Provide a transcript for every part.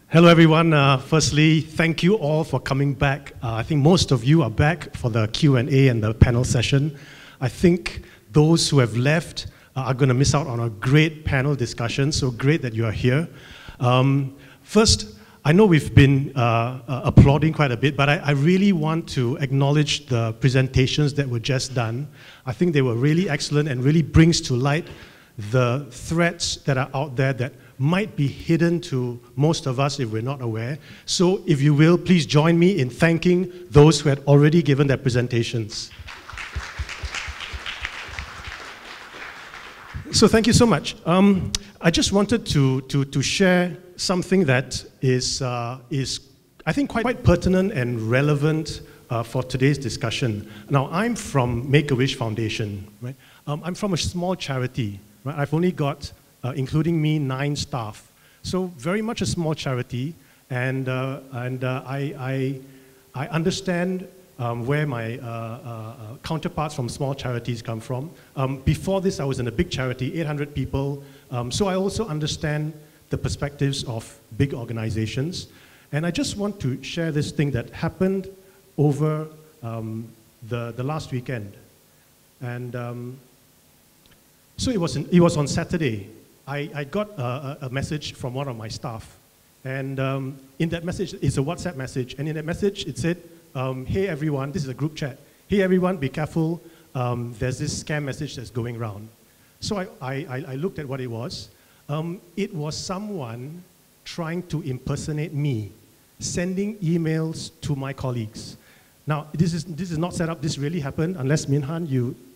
Hello, everyone. Firstly, thank you all for coming back. I think most of you are back for the Q&A and the panel session. I think those who have left are going to miss out on a great panel discussion, so great that you are here. First, I know we've been applauding quite a bit, but I really want to acknowledge the presentations that were just done. I think they were really excellent and really brings to light the threats that are out there that might be hidden to most of us if we're not aware. So if you will, please join me in thanking those who had already given their presentations. So thank you so much. I just wanted to share something that is I think, quite pertinent and relevant for today's discussion. Now, I'm from Make-A-Wish Foundation, right? I'm from a small charity, right? I've only got, including me, 9 staff. So very much a small charity, and I understand where my counterparts from small charities come from. Before this, I was in a big charity, 800 people, so I also understand the perspectives of big organizations. And I just want to share this thing that happened over the last weekend. And so it was on Saturday. I got a message from one of my staff. And in that message, it's a WhatsApp message. And in that message, it said, hey everyone, this is a group chat. Hey everyone, be careful. There's this scam message that's going around. So I looked at what it was. It was someone trying to impersonate me, sending emails to my colleagues. Now, this is not set up. This really happened. Unless Minhan,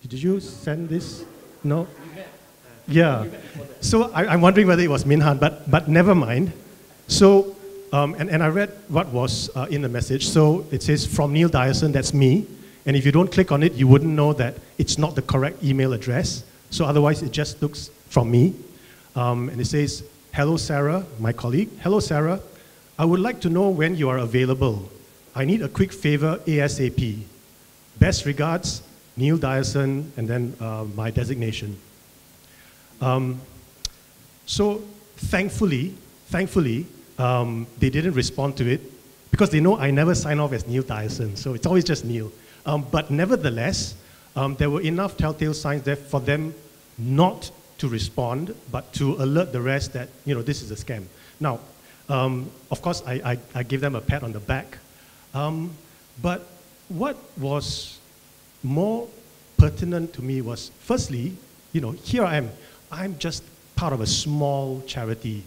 did you send this? No? Yeah. So I'm wondering whether it was Minhan, but never mind. So, and I read what was in the message. So it says, from Neil Dyerson, that's me. And if you don't click on it, you wouldn't know that it's not the correct email address. So otherwise, it just looks from me. And it says, hello, Sarah, my colleague. Hello, Sarah. I would like to know when you are available. I need a quick favor ASAP. Best regards, Neil Dyerson, and then my designation. So thankfully, they didn't respond to it because they know I never sign off as Neil Dyerson, so it's always just Neil. But nevertheless, there were enough telltale signs there for them not to respond, but to alert the rest that, this is a scam. Now, of course, I gave them a pat on the back. But what was more pertinent to me was, firstly, here I am. I'm just part of a small charity,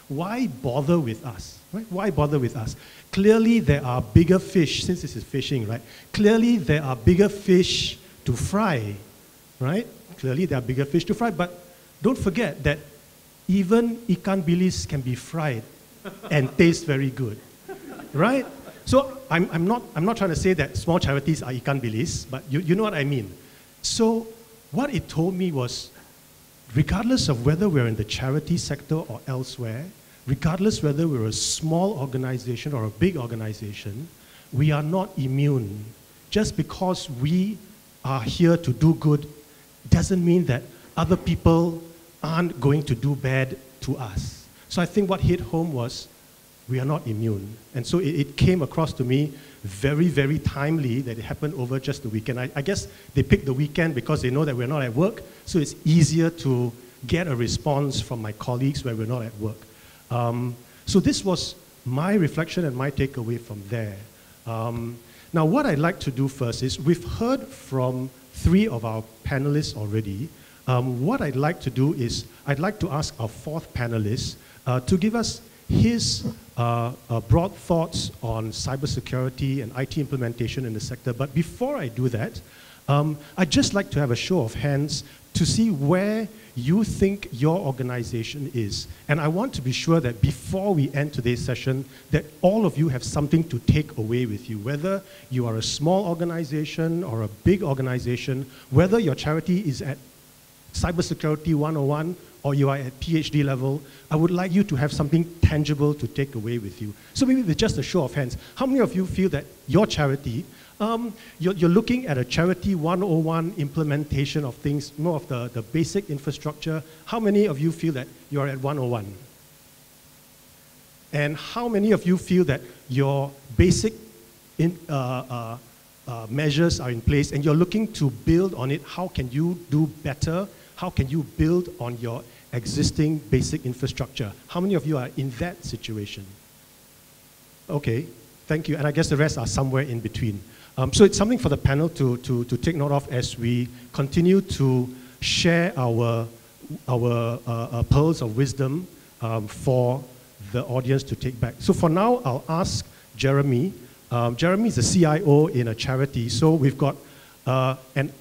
Why bother with us, right? Why bother with us? Clearly, there are bigger fish, since this is fishing, right? Clearly, there are bigger fish to fry, right? Clearly, there are bigger fish to fry, but don't forget that even ikan bilis can be fried and taste very good, right? So I'm not trying to say that small charities are ikan bilis, but you know what I mean. So what it told me was, regardless of whether we're in the charity sector or elsewhere, regardless whether we're a small organization or a big organization, we are not immune. Just because we are here to do good doesn't mean that other people aren't going to do bad to us. So I think what hit home was, we are not immune. And so it came across to me very, very timely that it happened over just the weekend. I guess they picked the weekend because they know that we're not at work, so it's easier to get a response from my colleagues when we're not at work. So this was my reflection and my takeaway from there. Now, what I'd like to do first is, we've heard from 3 of our panelists already. What I'd like to do is, I'd like to ask our 4th panelist to give us his broad thoughts on cybersecurity and IT implementation in the sector. But before I do that, I'd just like to have a show of hands to see where you think your organization is. And I want to be sure that before we end today's session, that all of you have something to take away with you, whether you are a small organization or a big organization, whether your charity is at Cybersecurity 101 or you are at PhD level, I would like you to have something tangible to take away with you. So maybe with just a show of hands, how many of you feel that your charity, you're looking at a charity 101 implementation of things, more of the basic infrastructure? How many of you feel that you're at 101? And how many of you feel that your basic measures are in place and you're looking to build on it? How can you do better? How can you build on your existing basic infrastructure? How many of you are in that situation? Okay, thank you. And I guess the rest are somewhere in between. So it's something for the panel to take note of as we continue to share our pearls of wisdom for the audience to take back. So for now, I'll ask Jeremy. Jeremy is the CIO in a charity. So we've got an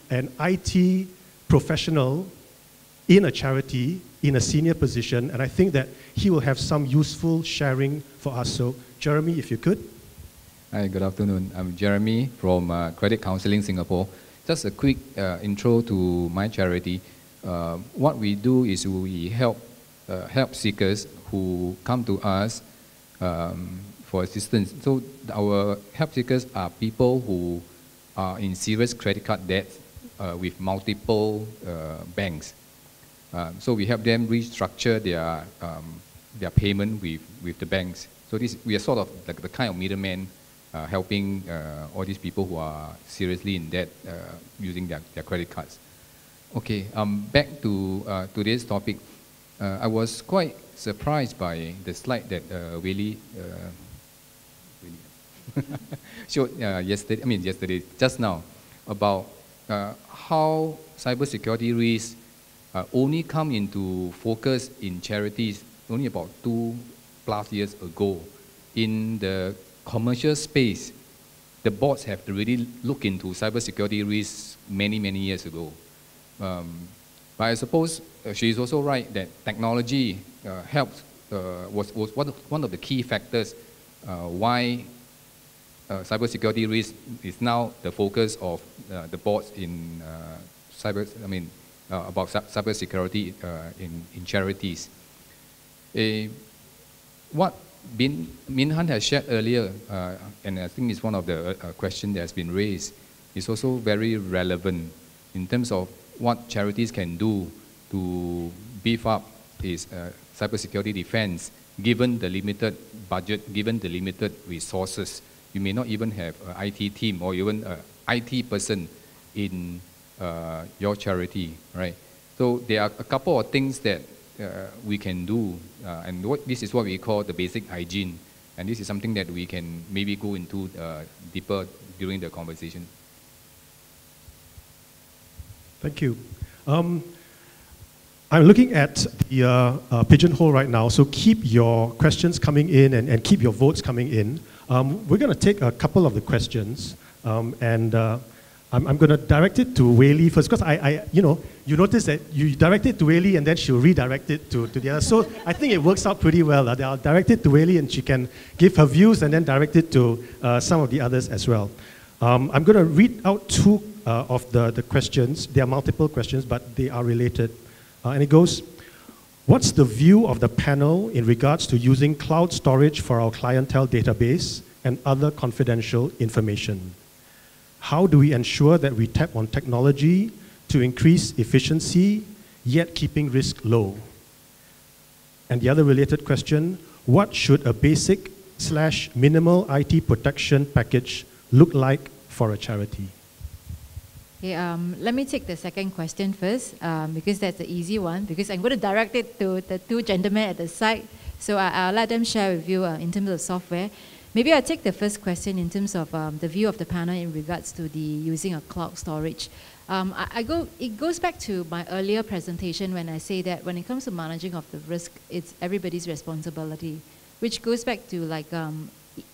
IT professional in a charity in a senior position, and I think that he will have some useful sharing for us. So Jeremy, if you could. Hi, good afternoon. I'm Jeremy from Credit Counseling Singapore. Just a quick intro to my charity. What we do is we help seekers who come to us for assistance. So our help seekers are people who are in serious credit card debt with multiple banks. So we help them restructure their payment with the banks. So we are sort of like the kind of middleman helping all these people who are seriously in debt using their credit cards. Okay, back to today's topic. I was quite surprised by the slide that Willie showed yesterday, just now, about how cybersecurity risks only come into focus in charities only about 2+ years ago. In the commercial space, the boards have really looked into cybersecurity risks many years ago. But I suppose she's also right that technology was one of the key factors why cybersecurity risk is now the focus of the boards in about cybersecurity in charities. What Min Han has shared earlier, and I think it's one of the questions that has been raised, is also very relevant in terms of what charities can do to beef up its cybersecurity defense, given the limited budget, given the limited resources. You may not even have an IT team or even an IT person in your charity, right? So there are a couple of things that we can do, and this is what we call the basic hygiene, and this is something that we can maybe go into deeper during the conversation. Thank you. I'm looking at the pigeonhole right now, so keep your questions coming in and keep your votes coming in. We're going to take a couple of the questions, and I'm going to direct it to Wei Li first, because you notice that you direct it to Wei Li and then she'll redirect it to the other. So I think it works out pretty well. I'll direct it to Wei Li and she can give her views and then direct it to some of the others as well. I'm going to read out two of the questions. There are multiple questions, but they are related. And it goes, what's the view of the panel in regards to using cloud storage for our clientele database and other confidential information? How do we ensure that we tap on technology to increase efficiency, yet keeping risk low? And the other related question, what should a basic/minimal IT protection package look like for a charity? Okay, let me take the second question first, because that's the easy one, because I'm going to direct it to the two gentlemen at the side. So I'll let them share with you in terms of software. Maybe I'll take the first question in terms of the view of the panel in regards to the using a cloud storage. It goes back to my earlier presentation when I say that when it comes to managing of the risk, it's everybody's responsibility, which goes back to like,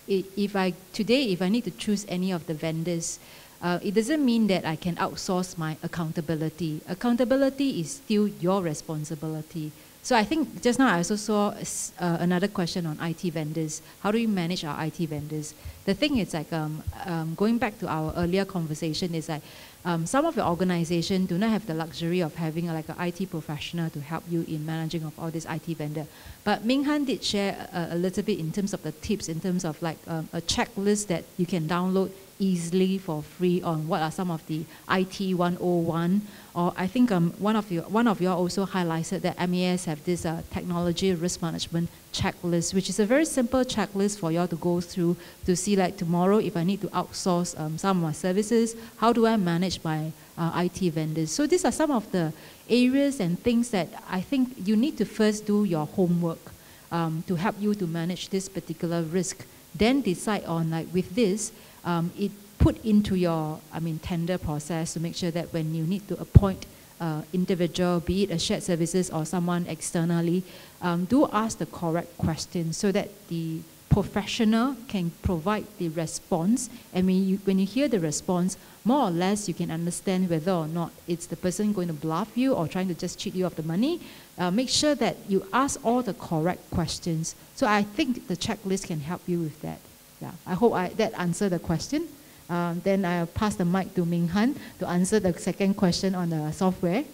if I need to choose any of the vendors, it doesn't mean that I can outsource my accountability. Accountability is still your responsibility. So I think just now I also saw another question on IT vendors. How do we manage our IT vendors? The thing is like, going back to our earlier conversation is like, some of your organizations do not have the luxury of having like an IT professional to help you in managing of all this IT vendor. But Ming Han did share a little bit in terms of the tips, in terms of like a checklist that you can download easily for free on what are some of the IT 101, or I think one of you also highlighted that MAS have this technology risk management checklist, which is a very simple checklist for you all to go through to see, like, tomorrow if I need to outsource some of my services, how do I manage my IT vendors? So these are some of the areas and things that I think you need to first do your homework to help you to manage this particular risk. Then decide on, like, with this, it put into your, tender process to make sure that when you need to appoint individual, be it a shared services or someone externally, do ask the correct questions so that the professional can provide the response. And when you hear the response, more or less you can understand whether or not it's the person going to bluff you or trying to just cheat you of the money. Make sure that you ask all the correct questions. So I think the checklist can help you with that. Yeah, I hope that answered the question. Then I'll pass the mic to Ming Han to answer the second question on the software.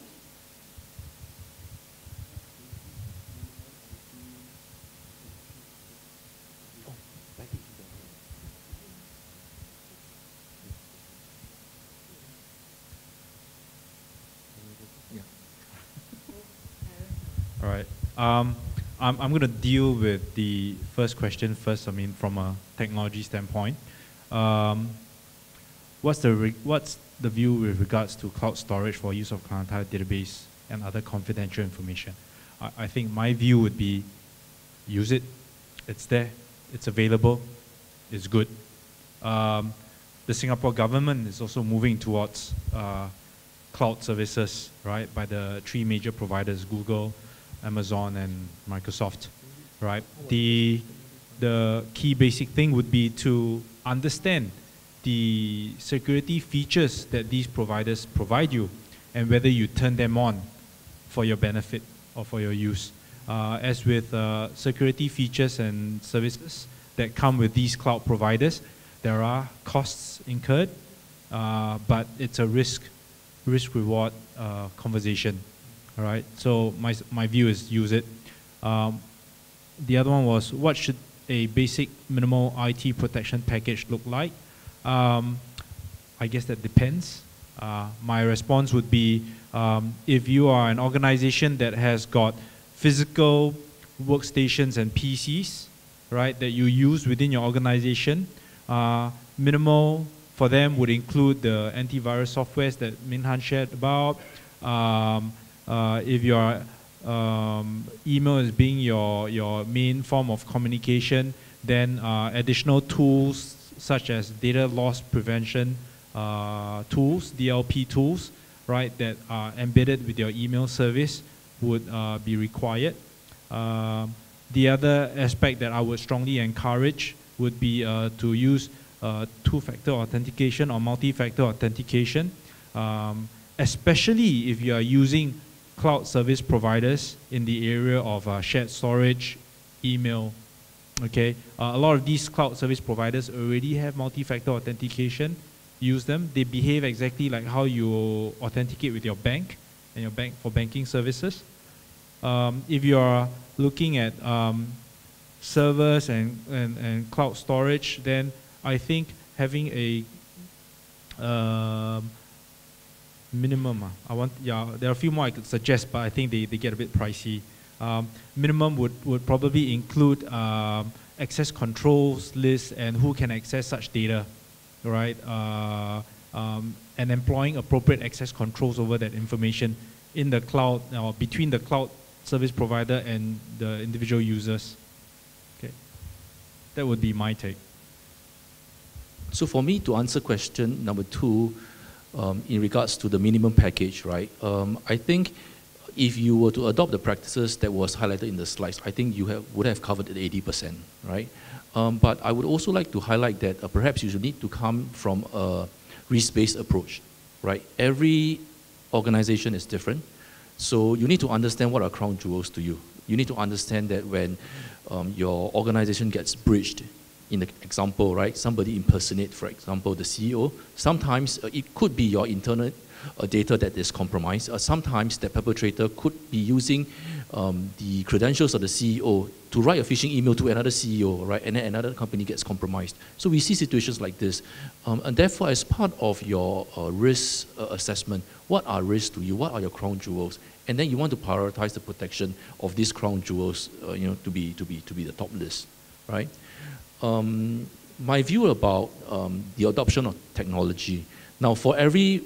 All right. I'm going to deal with the first question first. From a technology standpoint, what's the view with regards to cloud storage for use of client database and other confidential information? I think my view would be use it. It's there. It's available. It's good. The Singapore government is also moving towards cloud services, right, by the three major providers: Google, Amazon, and Microsoft, right? The key basic thing would be to understand the security features that these providers provide you and whether you turn them on for your benefit or for your use. As with security features and services that come with these cloud providers, there are costs incurred, but it's a risk-reward conversation. All right, so my view is use it. The other one was, what should a basic minimal IT protection package look like? I guess that depends. My response would be, if you are an organization that has got physical workstations and PCs, right, that you use within your organization, minimal for them would include the antivirus softwares that Min Han shared about. If your email is being your main form of communication, then additional tools such as data loss prevention tools, DLP tools, right, that are embedded with your email service would be required. The other aspect that I would strongly encourage would be to use two-factor authentication or multi-factor authentication, especially if you are using cloud service providers in the area of shared storage, email. Okay, a lot of these cloud service providers already have multi-factor authentication. Use them. They behave exactly like how you authenticate with your bank and your bank for banking services. If you are looking at servers and cloud storage, then I think having a minimum, there are a few more I could suggest, but I think they get a bit pricey. Minimum would probably include access controls lists and who can access such data, right? And employing appropriate access controls over that information in the cloud or between the cloud service provider and the individual users. Okay, that would be my take. So for me to answer question number 2, in regards to the minimum package, right? I think if you were to adopt the practices that was highlighted in the slides, I think you would have covered it 80%, right? But I would also like to highlight that perhaps you should need to come from a risk-based approach, right? Every organization is different, so you need to understand what are crown jewels to you. You need to understand that when your organization gets breached, in the example, right, somebody impersonate, for example, the CEO, sometimes it could be your internal data that is compromised. Sometimes the perpetrator could be using the credentials of the CEO to write a phishing email to another CEO, right? And then another company gets compromised. So we see situations like this. And therefore, as part of your risk assessment, what are risks to you? What are your crown jewels? And then you want to prioritize the protection of these crown jewels, to be the top list, right? My view about the adoption of technology. Now, for every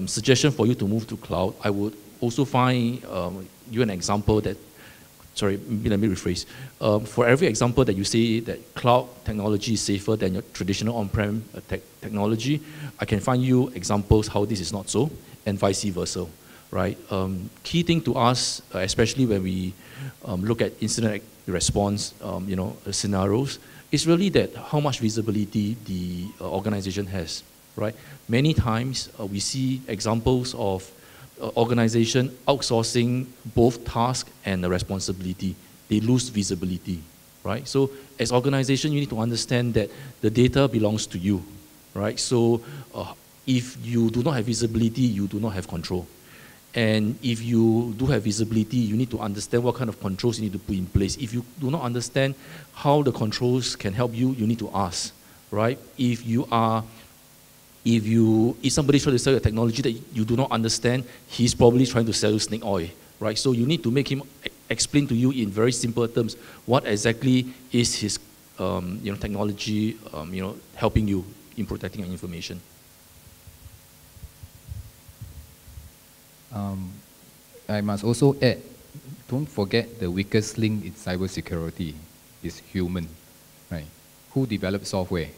suggestion for you to move to cloud, I would also find you an example that, sorry, let me rephrase. For every example that you say that cloud technology is safer than your traditional on-prem technology, I can find you examples how this is not so, and vice versa, right? Key thing to us, especially when we look at incident response, scenarios, is really that how much visibility the organization has, right? Many times we see examples of organization outsourcing both task and the responsibility. They lose visibility, right? So as organization, you need to understand that the data belongs to you, right? So if you do not have visibility, you do not have control. And if you do have visibility, you need to understand what kind of controls you need to put in place. If you do not understand how the controls can help you, you need to ask, right? If somebody tries to sell you a technology that you do not understand, he's probably trying to sell you snake oil, right? So you need to make him explain to you in very simple terms what exactly is his technology helping you in protecting your information. I must also add, don't forget the weakest link in cybersecurity is human, right? Who developed software?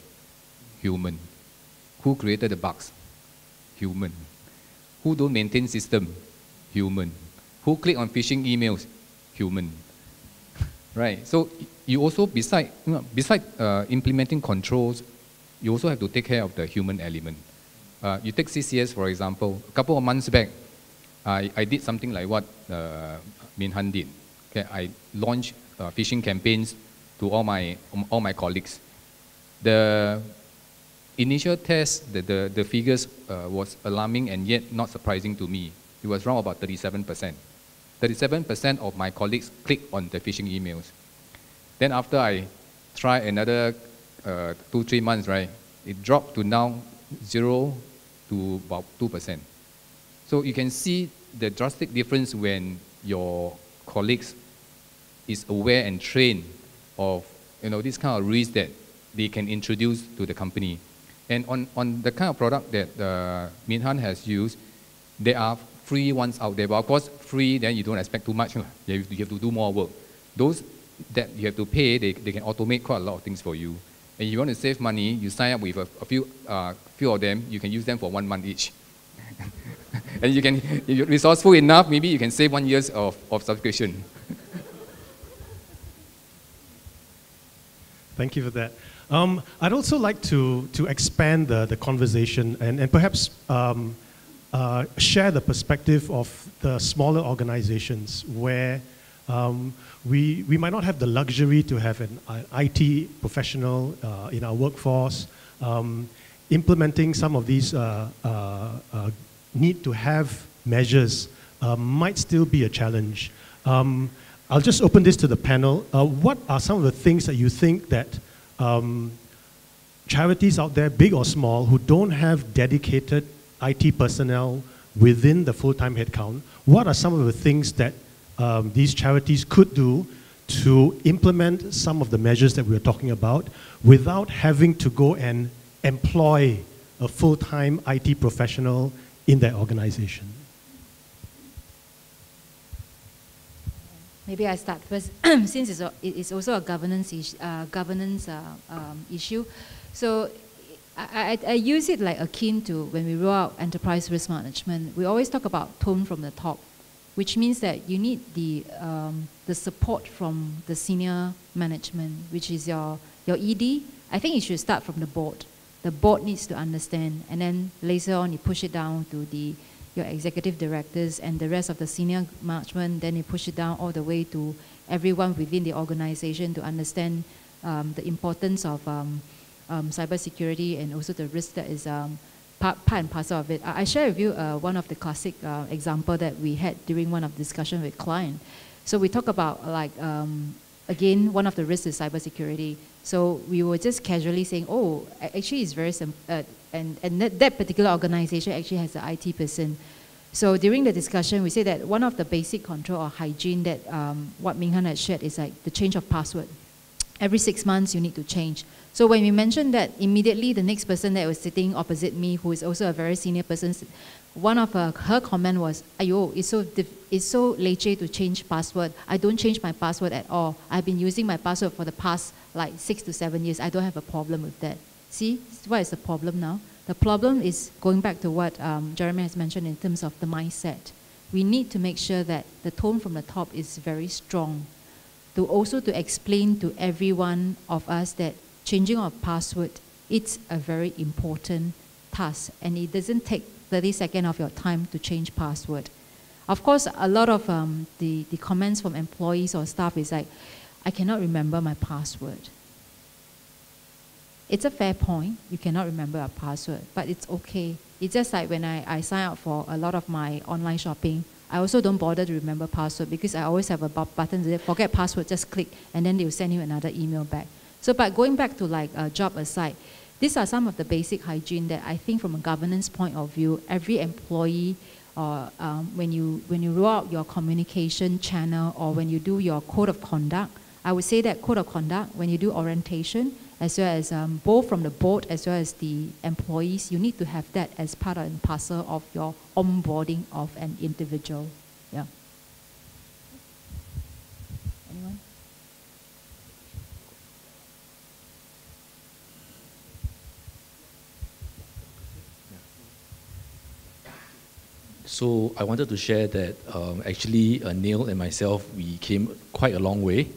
Human. Who created the bugs? Human. Who don't maintain system? Human. Who click on phishing emails? Human. Right. So you also, beside implementing controls, you also have to take care of the human element. You take CCS, for example. A couple of months back, I did something like what Min Han did. Okay, I launched phishing campaigns to all my colleagues. The initial test, the figures was alarming and yet not surprising to me. It was around about 37%. 37% of my colleagues clicked on the phishing emails. Then after I tried another 2-3 months, right, it dropped to now 0 to about 2%. So you can see the drastic difference when your colleagues is aware and trained of this kind of risk that they can introduce to the company. And on the kind of product that Min Han has used, there are free ones out there. But of course, free, then you don't expect too much. You have to do more work. Those that you have to pay, they can automate quite a lot of things for you. And you want to save money, you sign up with a few of them, you can use them for 1 month each. And if you're resourceful enough, maybe you can save 1 year of subscription. Thank you for that. I'd also like to expand the conversation and perhaps share the perspective of the smaller organizations where we might not have the luxury to have an IT professional in our workforce. Implementing some of these need to have measures might still be a challenge. I'll just open this to the panel. What are some of the things that you think that charities out there, big or small, who don't have dedicated IT personnel within the full-time headcount, what are some of the things that these charities could do to implement some of the measures that we are talking about without having to go and employ a full-time IT professional in their organization? Maybe I start first, since it's also a governance issue. So I use it like akin to when we roll out enterprise risk management. We always talk about tone from the top, which means that you need the support from the senior management, which is your ED. I think it should start from the board. The board needs to understand, and then later on you push it down to your executive directors and the rest of the senior management. Then you push it down all the way to everyone within the organization to understand the importance of cybersecurity and also the risk that is part and parcel of it. I share with you one of the classic example that we had during one of the discussion with client. So we talk about like, again, one of the risks is cybersecurity. So we were just casually saying, oh, actually it's very simple, and that particular organization actually has an IT person. So during the discussion, we say that one of the basic control or hygiene that what Ming Han had shared is like the change of password. Every 6 months, you need to change. So when we mentioned that, immediately the next person that was sitting opposite me, who is also a very senior person, one of her comment was, "Ayo, it's so leceh to change password. I don't change my password at all. I've been using my password for the past like 6 to 7 years. I don't have a problem with that." See, what is the problem now? The problem is going back to what Jeremy has mentioned in terms of the mindset. We need to make sure that the tone from the top is very strong. To explain to every one of us that changing our password, it's a very important task, and it doesn't take 30 seconds of your time to change password. Of course, a lot of the comments from employees or staff is like, I cannot remember my password. It's a fair point. You cannot remember a password, but it's okay. It's just like when I sign up for a lot of my online shopping, I also don't bother to remember password because I always have a button that says, forget password, just click, and then they'll send you another email back. So, but going back to like a job aside, these are some of the basic hygiene that I think from a governance point of view, every employee, or when you roll out your communication channel or when you do your code of conduct, I would say that code of conduct, when you do orientation, as well as both from the board as well as the employees, you need to have that as part and parcel of your onboarding of an individual. Yeah. Anyone? So I wanted to share that actually Neil and myself, we came quite a long way.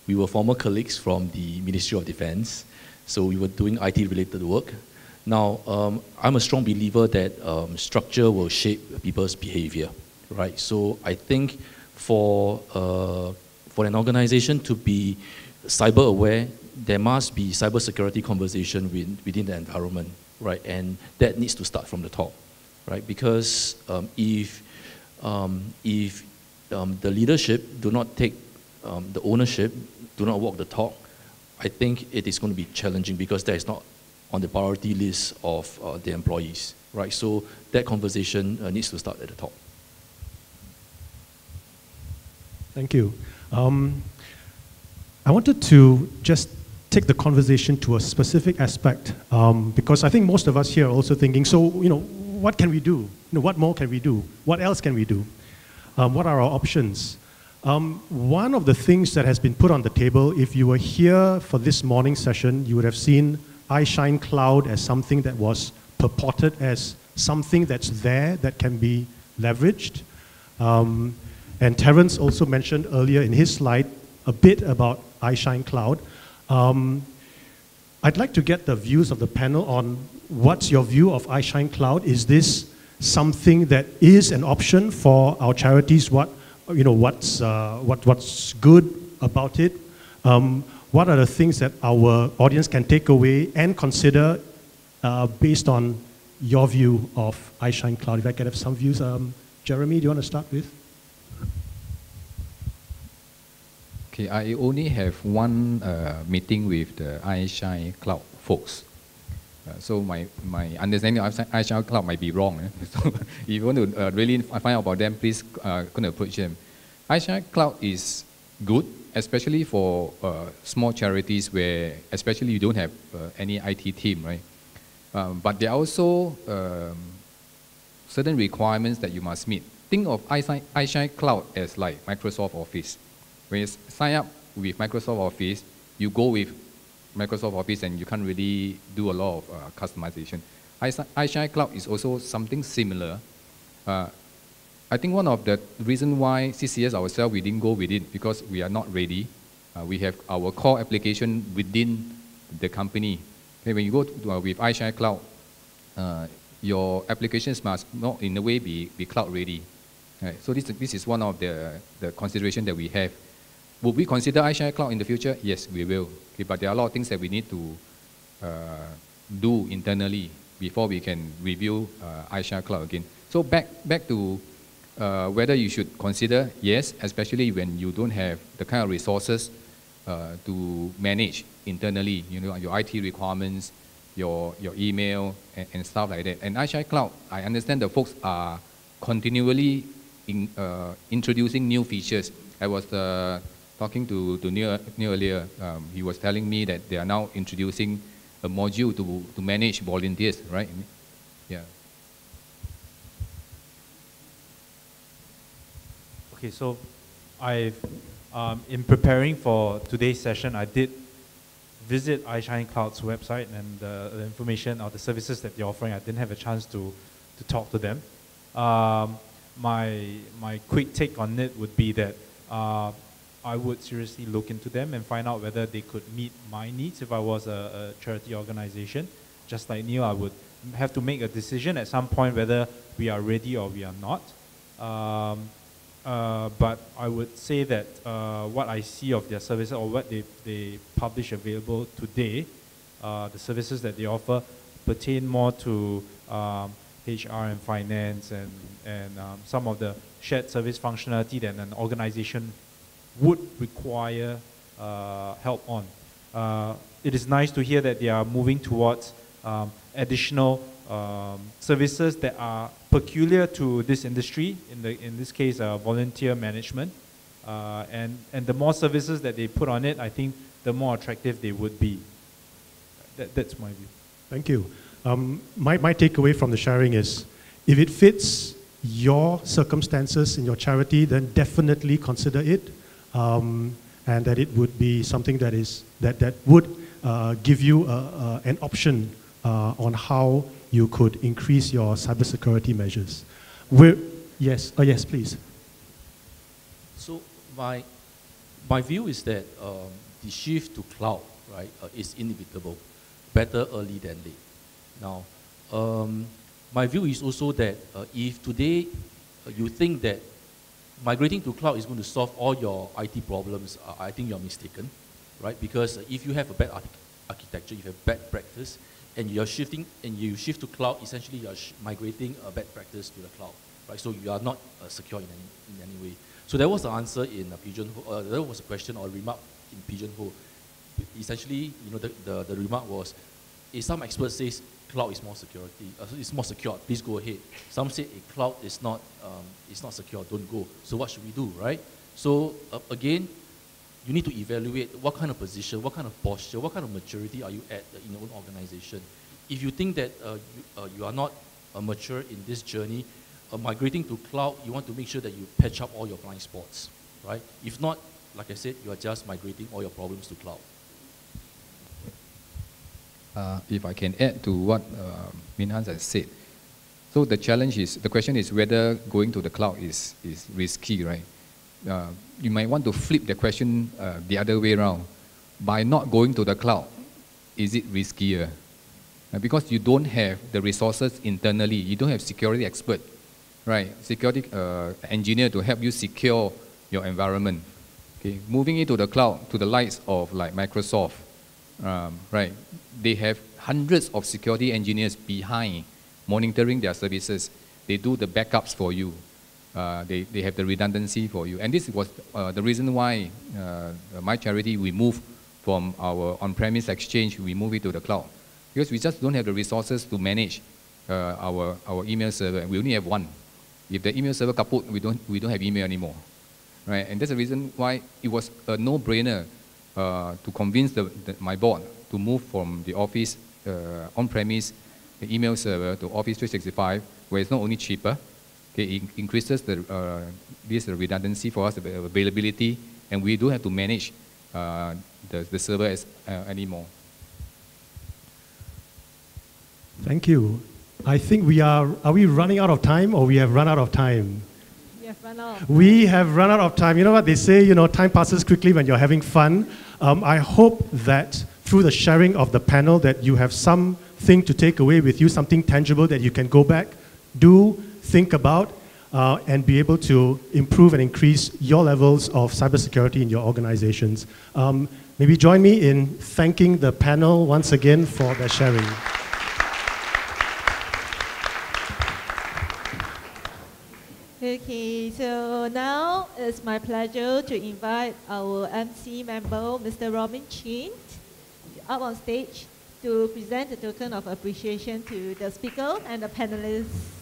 We were former colleagues from the Ministry of Defense, so we were doing IT-related work. Now, I'm a strong believer that structure will shape people's behavior, right? So I think for an organization to be cyber aware, there must be cybersecurity conversation within the environment, right? And that needs to start from the top, right? Because if the leadership do not take the ownership, do not walk the talk, I think it is going to be challenging because that is not on the priority list of the employees, right? So that conversation needs to start at the top. Thank you. I wanted to just take the conversation to a specific aspect because I think most of us here are also thinking, so, what can we do? What more can we do? What else can we do? What are our options? One of the things that has been put on the table, if you were here for this morning session, you would have seen iShine Cloud as something that was purported as something that's there that can be leveraged. And Terence also mentioned earlier in his slide a bit about iShine Cloud. I'd like to get the views of the panel on what's your view of iShine Cloud. Is this something that is an option for our charities? What's good about it? What are the things that our audience can take away and consider based on your view of iShine Cloud? If I can have some views. Jeremy, do you want to start with? Okay, I only have one meeting with the iShine Cloud folks. So my understanding of iShine Cloud might be wrong. So if you want to really find out about them, please go and approach them. iShine Cloud is good, especially for small charities where especially you don't have any IT team, right? But there are also certain requirements that you must meet. Think of iShine Cloud as like Microsoft Office. When you sign up with Microsoft Office, you go with Microsoft Office and you can't really do a lot of customization. iShine Cloud is also something similar. I think one of the reasons why CCS ourselves, we didn't go with it because we are not ready. We have our core application within the company. Okay, when you go with iShine Cloud, your applications must not in a way be cloud ready. Right, so this is one of the consideration that we have. Would we consider iShine Cloud in the future? Yes, we will. Okay, but there are a lot of things that we need to do internally before we can review iShare Cloud again. So back to whether you should consider, yes, especially when you don't have the kind of resources to manage internally, you know, your IT requirements, your email and stuff like that. And iShare Cloud, I understand the folks are continually introducing new features. I was talking to Neil earlier. He was telling me that they are now introducing a module to manage volunteers, right? Yeah. Okay, so I've, in preparing for today's session, I did visit iShine Cloud's website, and the information or the services that they're offering, I didn't have a chance to talk to them. My quick take on it would be that I would seriously look into them and find out whether they could meet my needs if I was a charity organization. Just like Neil, I would have to make a decision at some point whether we are ready or we are not. But I would say that what I see of their services or what they publish available today, the services that they offer pertain more to HR and finance and some of the shared service functionality that an organization would require help on. It is nice to hear that they are moving towards additional services that are peculiar to this industry, in this case volunteer management, and the more services that they put on it, I think the more attractive they would be. That's my view. Thank you. My takeaway from the sharing is, if it fits your circumstances in your charity, then definitely consider it, and that it would be something that would give you an option on how you could increase your cybersecurity measures. Yes, please. So my view is that the shift to cloud, right, is inevitable. Better early than late. Now, my view is also that if today you think that migrating to cloud is going to solve all your IT problems, I think you're mistaken, right? Because if you have a bad architecture, you have bad practice, and you shift to cloud, essentially you're migrating a bad practice to the cloud, right? So you are not secure in any way. So that was the answer in Pigeonhole. There was a question or a remark in Pigeonhole. Essentially, you know, the remark was, if some expert says cloud is more security, it's more secure, please go ahead. Some say a cloud is not secure, don't go. So what should we do, right? So again, you need to evaluate what kind of position, what kind of posture, what kind of maturity are you at in your own organization. If you think that you are not mature in this journey, migrating to cloud, you want to make sure that you patch up all your blind spots, right? If not, like I said, you are just migrating all your problems to cloud. If I can add to what Min Hans has said. So the question is whether going to the cloud is risky, right? You might want to flip the question the other way around. By not going to the cloud, is it riskier? Because you don't have the resources internally. You don't have security expert, right? Security engineer to help you secure your environment. Okay, moving into the cloud to the likes of like Microsoft, right? They have hundreds of security engineers behind monitoring their services. They do the backups for you. They have the redundancy for you. And this was the reason why my charity, we moved from our on-premise exchange, we moved it to the cloud. Because we just don't have the resources to manage our email server. We only have one. If the email server kaput, we don't have email anymore. Right? And that's the reason why it was a no-brainer to convince my board to move from the Office on-premise email server to Office 365, where it's not only cheaper, okay, it increases this redundancy for us, the availability, and we don't have to manage the server anymore. Thank you. I think are we running out of time, or we have run out of time? We have run out. We have run out of time. You know what they say, you know, time passes quickly when you're having fun. I hope that through the sharing of the panel that you have something to take away with you, something tangible that you can go back, think about, and be able to improve and increase your levels of cybersecurity in your organizations. Maybe join me in thanking the panel once again for their sharing. Okay, so now it's my pleasure to invite our MC member, Mr. Robin Chin, up on stage to present a token of appreciation to the speaker and the panelists.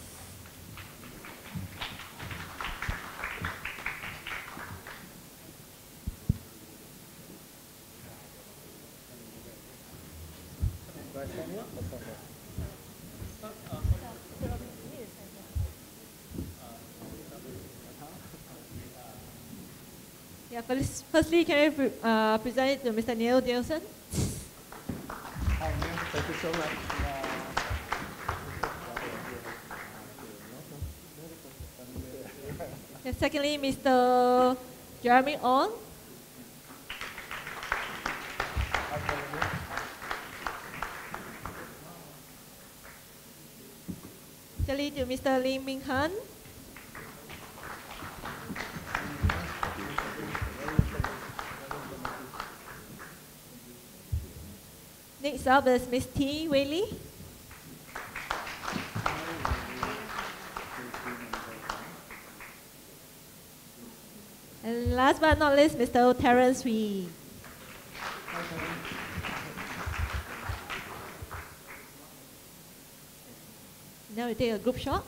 Yeah, firstly, can I present it to Mr. Neil Nielsen? Hi, Neil. Thank you so much. And secondly, Mr. Jeremy Ong. Thirdly, to Mr. Lim Ming Han. Next up is Ms. T. Whaley. And last but not least, Mr. Terence Wee. Now we take a group shot.